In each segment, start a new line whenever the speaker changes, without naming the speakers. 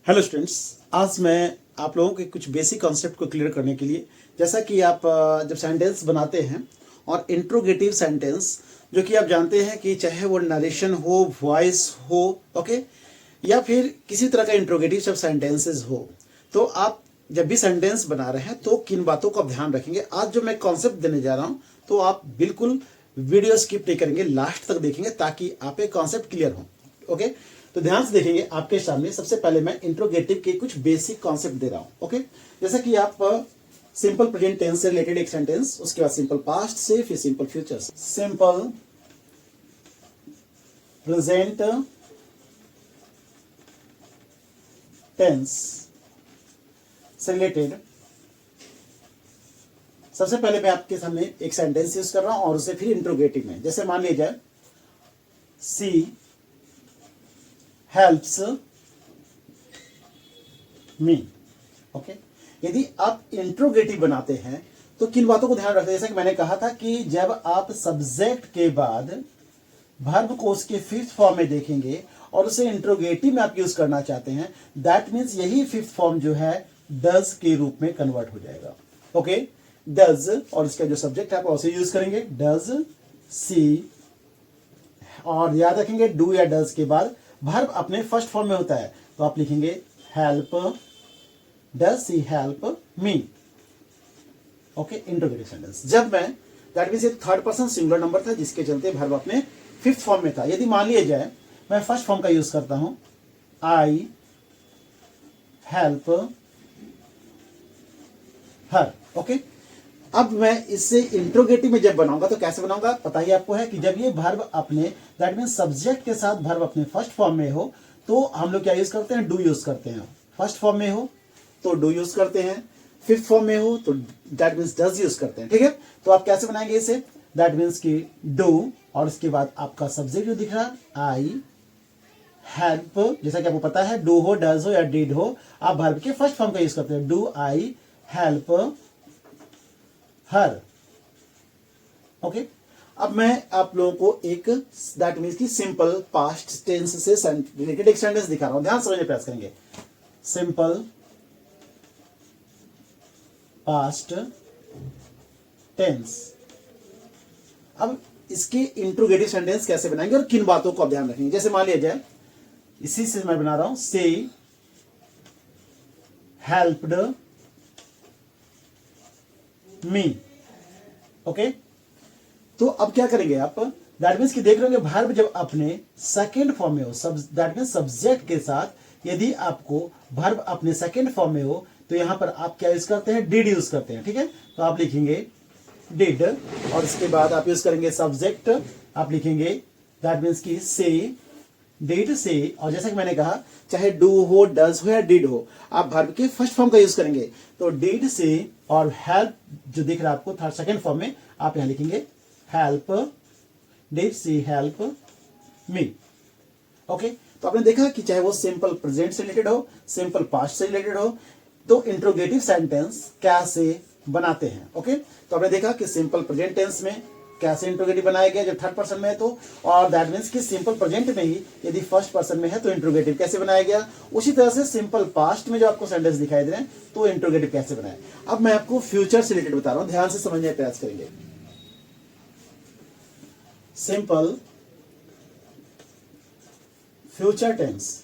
Hello students, आज मैं आप लोगों के कुछ बेसिक कॉन्सेप्ट को क्लियर करने के लिए, जैसा कि आप जब सेंटेंस बनाते हैं और इंट्रोगेटिव सेंटेंस, जो कि आप जानते हैं कि चाहे वो नरेशन हो, वॉइस हो, ओके, या फिर किसी तरह का इंट्रोगेटिव सब सेंटेंसेस हो, तो आप जब भी सेंटेंस बना रहे हैं तो किन बातों का ध्यान रखेंगे। आज जो मैं कॉन्सेप्ट देने जा रहा हूं तो आप बिल्कुल वीडियो स्किप नहीं करेंगे, लास्ट तक देखेंगे ताकि आप एक कॉन्सेप्ट क्लियर हो। ओके, तो ध्यान से देखेंगे। आपके सामने सबसे पहले मैं इंट्रोगेटिव के कुछ बेसिक कॉन्सेप्ट दे रहा हूं। ओके, जैसा कि आप सिंपल प्रेजेंट टेंस से रिलेटेड एक सेंटेंस, उसके बाद सिंपल पास्ट से, फिर सिंपल फ्यूचर से। सिंपल प्रेजेंट टेंस से रिलेटेड सबसे पहले मैं आपके सामने एक सेंटेंस यूज कर रहा हूं और उसे फिर इंट्रोगेटिव में, जैसे मान लीजिए सी हेल्प्स मी। ओके, यदि आप इंट्रोगेटिव बनाते हैं तो किन बातों को ध्यान रखते हैं। जैसा कि मैंने कहा था कि जब आप सब्जेक्ट के बाद वर्ब को उसके फिफ्थ फॉर्म में देखेंगे और उसे इंट्रोगेटिव में आप यूज करना चाहते हैं, दैट मीन्स यही फिफ्थ फॉर्म जो है डज के रूप में कन्वर्ट हो जाएगा। ओके, डज और इसका जो सब्जेक्ट है आप उसे यूज करेंगे, डज सी, और याद रखेंगे डू या डज के बाद वर्ब अपने फर्स्ट फॉर्म में होता है, तो आप लिखेंगे help, does C help me. Okay, interrogative sentence. जब मैं, दैट मीन्स ये थर्ड पर्सन सिंगुलर नंबर था जिसके चलते वर्ब अपने फिफ्थ फॉर्म में था। यदि मान लिया जाए मैं फर्स्ट फॉर्म का यूज करता हूं, आई हेल्प हर। ओके, अब मैं इससे इंट्रोगेटिव में जब बनाऊंगा तो कैसे बनाऊंगा पता ही आपको है कि जब ये वर्ब अपने, दैट मीन सब्जेक्ट के साथ वर्ब अपने फर्स्ट फॉर्म में हो तो हम लोग क्या यूज करते हैं, डू यूज करते हैं। फर्स्ट फॉर्म में हो तो डू यूज करते हैं, फिफ्थ फॉर्म में हो तो दैट मीन्स डज यूज करते हैं। ठीक है, तो आप कैसे बनाएंगे इसे, दैट मीन्स की डू और उसके बाद आपका सब्जेक्ट जो दिख रहा आई हेल्प, जैसा कि आपको पता है डू हो, डज हो या डिड हो, आप वर्ब के फर्स्ट फॉर्म का यूज करते हैं, do I help her. Okay, अब मैं आप लोगों को एक, दैट मीन्स की सिंपल पास्ट टेंस से रिलेटेड एक सेंटेंस दिखा रहा हूं, ध्यान समझने प्रयास करेंगे। Simple past tense. अब इसके इंट्रोगेटिव सेंटेंस कैसे बनाएंगे और किन बातों को आप ध्यान रखेंगे। जैसे मान लिया जाए, इसी से मैं बना रहा हूं, से हेल्प्ड मी। ओके, तो अब क्या करेंगे आप, दैट मीन्स कि देख रहे होंगे वर्ब जब अपने सेकेंड फॉर्म में हो, दैट मीन्स सब्जेक्ट के साथ यदि आपको वर्ब अपने सेकेंड फॉर्म में हो तो यहां पर आप क्या यूज करते हैं, डिड यूज करते हैं। ठीक है, तो आप लिखेंगे डिड और इसके बाद आप यूज करेंगे सब्जेक्ट, आप लिखेंगे दैट मीन्स की से, डिड से, और जैसा कि मैंने कहा चाहे डू हो, डज हो या डिड हो, आप वर्ब के फर्स्ट फॉर्म का यूज करेंगे, तो डिड से और हेल्प जो दिख रहा है आपको थर्ड सेकंड फॉर्म में, आप यहां लिखेंगे help, did she help me. Okay, तो आपने देखा कि चाहे वो सिंपल प्रेजेंट से रिलेटेड हो, सिंपल पास्ट से रिलेटेड हो, तो इंट्रोगेटिव सेंटेंस कैसे बनाते हैं। ओके, तो आपने देखा कि सिंपल प्रेजेंट टेंस में कैसे इंट्रोगेटिव बनाया गया जब थर्ड पर्सन में है, तो और दैट मीन्स कि सिंपल प्रेजेंट में ही यदि फर्स्ट पर्सन में है तो इंट्रोगेटिव कैसे बनाया गया। उसी तरह से सिंपल पास्ट में जो आपको सेंटेंस दिखाई दे रहे हैं तो इंट्रोगेटिव कैसे बनाए। अब मैं आपको फ्यूचर से रिलेटेड बता रहा हूं, ध्यान से समझने का प्रयास करेंगे। सिंपल फ्यूचर टेंस,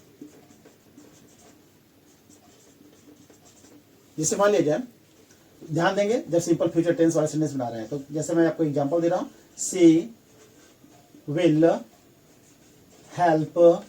जिसे मान लिया जाए, ध्यान देंगे जब सिंपल फ्यूचर टेंस वाला सेंटेंस बना रहे हैं, तो जैसे मैं आपको एग्जांपल दे रहा हूं, सी विल हेल्प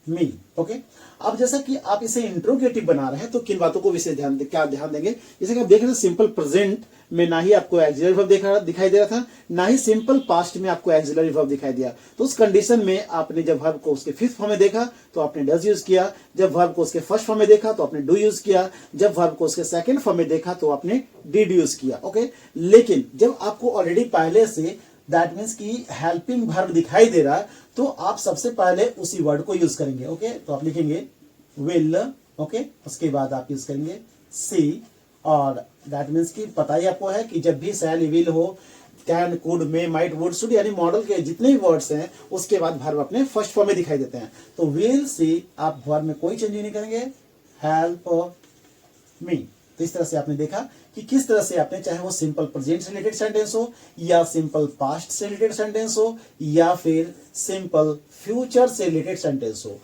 मी। ओके, अब जैसा कि आप इसे इंट्रोगेटिव बना रहे हैं तो किन बातों को विशेष ध्यान देंगे। जैसे कि आप देख रहे हैं सिंपल प्रेजेंट में ना ही आपको एक्सिलरी वर्ब दिखाई दे रहा था, ना ही सिंपल पास्ट में आपको एक्सिलरी वर्ब दिखाई दिया, तो उस कंडीशन में आपने जब वर्ब को उसके फिफ्थ फॉर्म में देखा तो आपने डज यूज किया, जब वर्ब को उसके फर्स्ट फॉर्म में देखा तो आपने डू यूज किया, जब वर्ब को उसके सेकंड फॉर्म में देखा तो आपने डिड यूज किया। ओके, लेकिन जब आपको ऑलरेडी पहले से दैट मीन्स की हेल्पिंग वर्ब दिखाई दे रहा है तो आप सबसे पहले उसी वर्ड को यूज करेंगे। ओके, तो आप लिखेंगे विल, ओके, उसके बाद आप यूज करेंगे सी, और दैट मीन्स की पता ही आपको है कि जब भी शैल विल हो can, could, may, might, would, should यानी मॉडल के जितने भी वर्ड्स हैं उसके बाद वर्ब अपने फर्स्ट फॉर्म में दिखाई देते हैं। तो विल सी आप वर्ब में कोई चेंज नहीं करेंगे, हेल्प मी। तो इस तरह से आपने देखा कि किस तरह से आपने, चाहे वो सिंपल प्रेजेंट से रिलेटेड सेंटेंस हो या सिंपल पास्ट से रिलेटेड सेंटेंस हो या फिर सिंपल फ्यूचर से रिलेटेड सेंटेंस हो।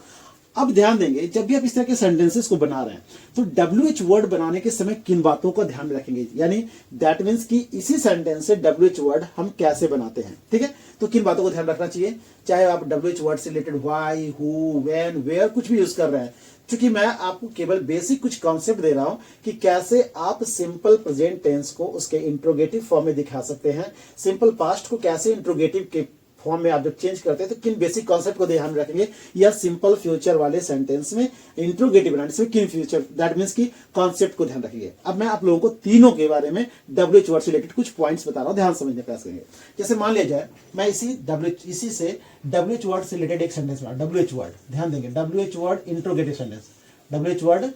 अब ध्यान देंगे जब भी आप इस तरह के सेंटेंसेस को बना रहे हैं तो WH वर्ड बनाने के समय किन बातों का ध्यान रखेंगे, यानी दैट मीन्स कि इसी सेंटेंस से WH वर्ड हम कैसे बनाते हैं, ठीक है। तो किन बातों को ध्यान रखना चाहिए, चाहे आप WH वर्ड से related why, who, when, where कुछ भी यूज कर रहे हैं, क्योंकि मैं आपको केवल बेसिक कुछ कॉन्सेप्ट दे रहा हूं कि कैसे आप सिंपल प्रेजेंट टेंस को उसके इंट्रोगेटिव फॉर्म में दिखा सकते हैं, सिंपल पास्ट को कैसे इंट्रोगेटिव के फॉर्म में आप जब चेंज करते हैं तो किन बेसिक कॉन्सेप्ट को ध्यान रखेंगे, या सिंपल फ्यूचर वाले सेंटेंस में इंट्रोगेटिव बनाने से किन फ्यूचर दैट मीन्स की कॉन्सेप्ट को ध्यान रखेंगे। अब मैं आप लोगों को तीनों के बारे में WH वर्ड से रिलेटेड कुछ पॉइंट्स बता रहा हूं, ध्यान समझने का प्रयास करेंगे। जैसे मान लिया जाए मैं इसी से WH वर्ड से रिलेटेड एक सेंटेंस बना, WH वर्ड, ध्यान देंगे, WH word interrogative sentence, WH word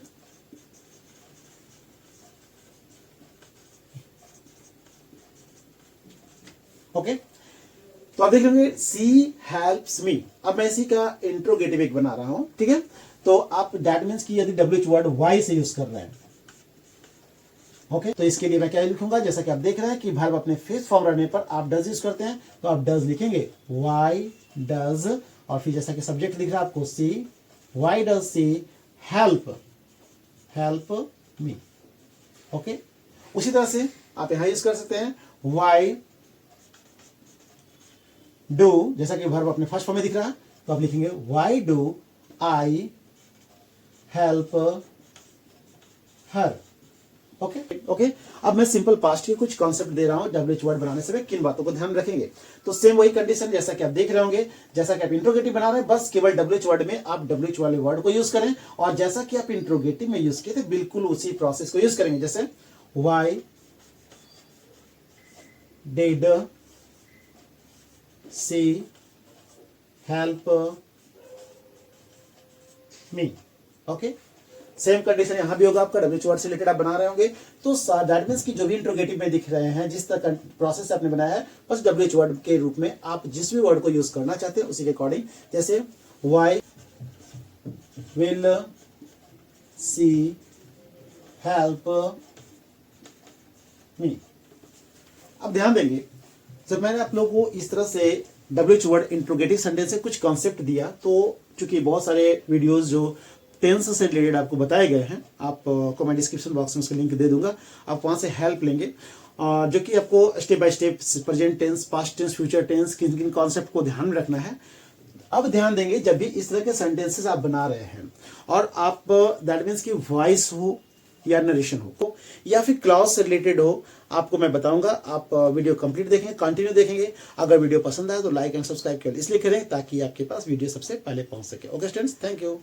okay. तो आप देख लेंगे सी हेल्प्स मी। अब मैं इसी का इंट्रोगेटिव एक बना रहा हूं, ठीक है। तो आप दैट मीन्स कि यदि WH वर्ड वाई से यूज कर रहे हैं, ओके, तो इसके लिए मैं क्या लिखूंगा, जैसा कि आप देख रहे हैं कि वर्ब अपने फिफ्थ फॉर्म रहने पर आप डज यूज करते हैं, तो आप डज लिखेंगे, वाई डज, और फिर जैसा कि सब्जेक्ट दिख रहा है आपको C, why does C help me, okay. उसी तरह से आप यहां यूज कर सकते हैं वाई डू, जैसा कि वर्ब अपने फर्स्ट फॉर्म में दिख रहा है तो आप लिखेंगे why do I help her, okay okay. अब मैं सिंपल पास्ट के कुछ कॉन्सेप्ट दे रहा हूं, WH वर्ड बनाने से किन बातों को ध्यान रखेंगे। तो सेम वही कंडीशन जैसा कि आप देख रहे होंगे, जैसा कि आप इंट्रोगेटिव बना रहे हैं, बस केवल WH वर्ड में आप WH वाले वर्ड को यूज करें, और जैसा कि आप इंट्रोगेटिव में यूज किए थे बिल्कुल उसी प्रोसेस को यूज करेंगे। जैसे why did she help me, okay. Same condition यहां भी होगा आपका, WH वर्ड से रिलेटेड आप बना रहे होंगे तो दैट मीन्स कि जो भी इंट्रोगेटिव में दिख रहे हैं, जिस तरह प्रोसेस आपने बनाया है, बस WH वर्ड के रूप में आप जिस भी वर्ड को यूज करना चाहते हैं उसी के अकॉर्डिंग, जैसे why will she help me. अब ध्यान देंगे जब मैंने आप लोगों को इस तरह से WH वर्ड इंट्रोगेटिव सेंटेंस से कुछ कॉन्सेप्ट दिया, तो चूंकि बहुत सारे वीडियोस जो टेंस से रिलेटेड आपको बताए गए हैं, आपको मैं डिस्क्रिप्शन बॉक्स में उसका लिंक दे दूंगा, आप वहां से हेल्प लेंगे, जो कि आपको step by step present tense, past tense, future tense, किन किन कॉन्सेप्ट को ध्यान में रखना है। अब ध्यान देंगे जब भी इस तरह के सेंटेंसेस आप बना रहे हैं और आप दैट मीन्स की वॉइस हो या नरेशन हो या फिर क्लॉज से रिलेटेड हो, आपको मैं बताऊंगा। आप वीडियो कंप्लीट देखेंगे, कंटिन्यू देखेंगे। अगर वीडियो पसंद आए तो लाइक एंड सब्सक्राइब केवल इसलिए करें ताकि आपके पास वीडियो सबसे पहले पहुंच सके। Okay students, thank you.